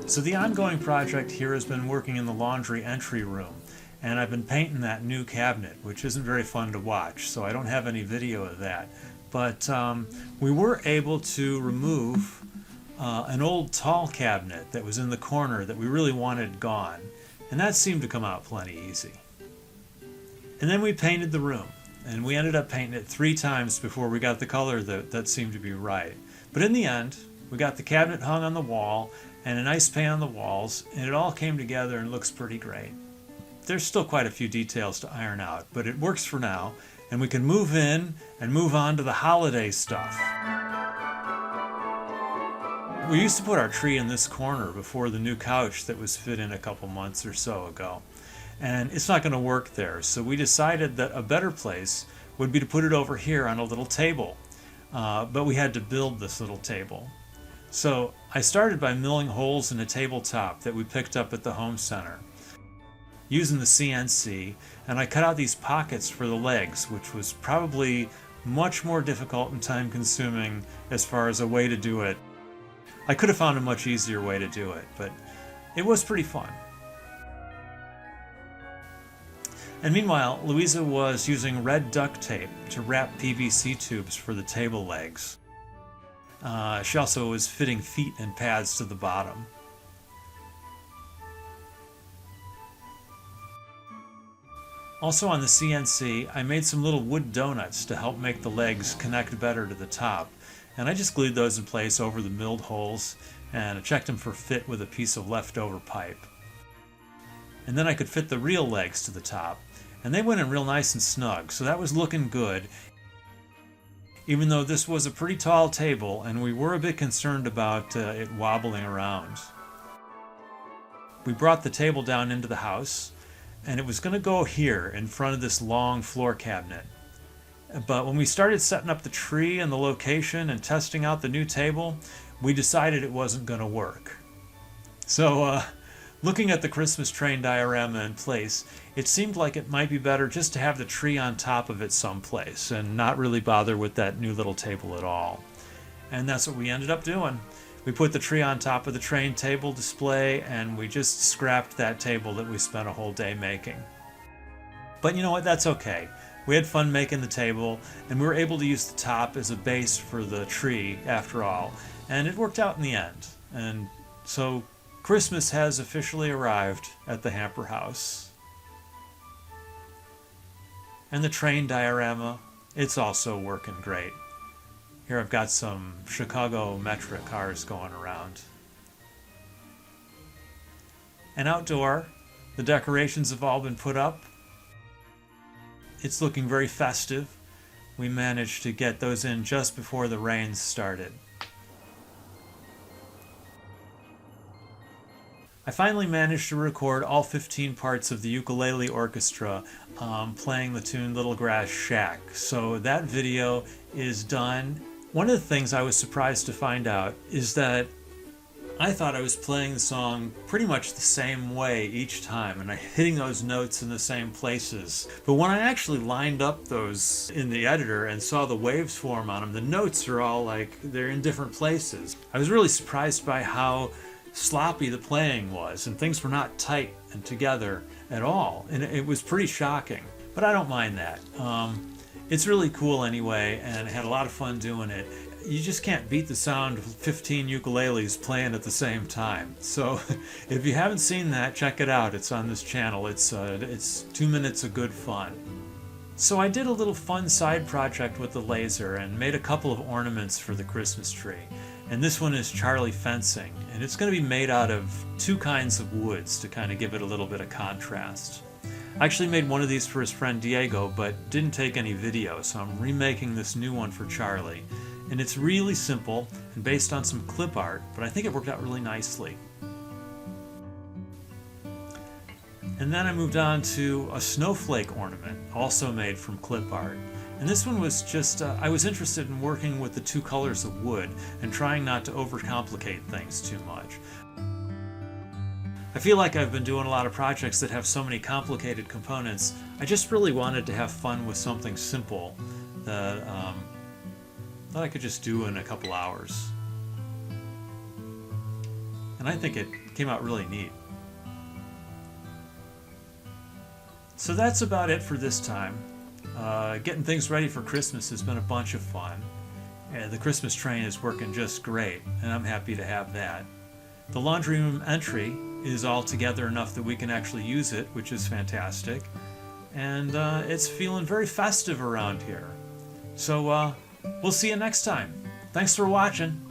So the ongoing project here has been working in the laundry entry room, and I've been painting that new cabinet, which isn't very fun to watch, so I don't have any video of that. But we were able to remove an old tall cabinet that was in the corner that we really wanted gone, and that seemed to come out plenty easy. And then we painted the room, and we ended up painting it 3 times before we got the color that seemed to be right. But in the end, we got the cabinet hung on the wall and a nice paint on the walls, and it all came together and looks pretty great. There's still quite a few details to iron out, but it works for now, and we can move in and move on to the holiday stuff. We used to put our tree in this corner before the new couch that was fit in a couple months or so ago, and it's not going to work there, so we decided that a better place would be to put it over here on a little table, but we had to build this little table. So I started by milling holes in a tabletop that we picked up at the home center using the CNC, and I cut out these pockets for the legs, which was probably much more difficult and time consuming as far as a way to do it. I could have found a much easier way to do it, but it was pretty fun. And meanwhile, Louisa was using red duct tape to wrap PVC tubes for the table legs. She also was fitting feet and pads to the bottom. Also on the CNC, I made some little wood donuts to help make the legs connect better to the top, and I just glued those in place over the milled holes and checked them for fit with a piece of leftover pipe. And then I could fit the real legs to the top, and they went in real nice and snug, so that was looking good, even though this was a pretty tall table and we were a bit concerned about it wobbling around. We brought the table down into the house, and it was going to go here in front of this long floor cabinet. But when we started setting up the tree and the location and testing out the new table, we decided it wasn't going to work. So looking at the Christmas train diorama in place, it seemed like it might be better just to have the tree on top of it someplace and not really bother with that new little table at all. And that's what we ended up doing. We put the tree on top of the train table display, and we just scrapped that table that we spent a whole day making. But you know what, that's okay. We had fun making the table, and we were able to use the top as a base for the tree after all, and it worked out in the end. And so Christmas has officially arrived at the Hamper house. And the train diorama, it's also working great. Here I've got some Chicago Metra cars going around. And outdoor, the decorations have all been put up. It's looking very festive. We managed to get those in just before the rains started. I finally managed to record all 15 parts of the ukulele orchestra playing the tune Little Grass Shack. So that video is done. One of the things I was surprised to find out is that I thought I was playing the song pretty much the same way each time, and hitting those notes in the same places. But when I actually lined up those in the editor and saw the waves form on them, the notes are all like they're in different places. I was really surprised by how sloppy the playing was, and things were not tight and together at all, and it was pretty shocking. But I don't mind that. It's really cool anyway, and I had a lot of fun doing it. You just can't beat the sound of 15 ukuleles playing at the same time. So if you haven't seen that, check it out. It's on this channel. It's 2 minutes of good fun. So I did a little fun side project with the laser and made a couple of ornaments for the Christmas tree. And this one is Charlie fencing, and it's going to be made out of 2 kinds of woods to kind of give it a little bit of contrast. I actually made one of these for his friend Diego, but didn't take any video, so I'm remaking this new one for Charlie. And it's really simple and based on some clip art, but I think it worked out really nicely. And then I moved on to a snowflake ornament, also made from clip art. And this one was just, I was interested in working with the 2 colors of wood and trying not to overcomplicate things too much. I feel like I've been doing a lot of projects that have so many complicated components. I just really wanted to have fun with something simple that I could just do in a couple hours. And I think it came out really neat. So that's about it for this time. Getting things ready for Christmas has been a bunch of fun. The Christmas train is working just great, and I'm happy to have that. The laundry room entry is all together enough that we can actually use it, which is fantastic. And it's feeling very festive around here. So we'll see you next time. Thanks for watching.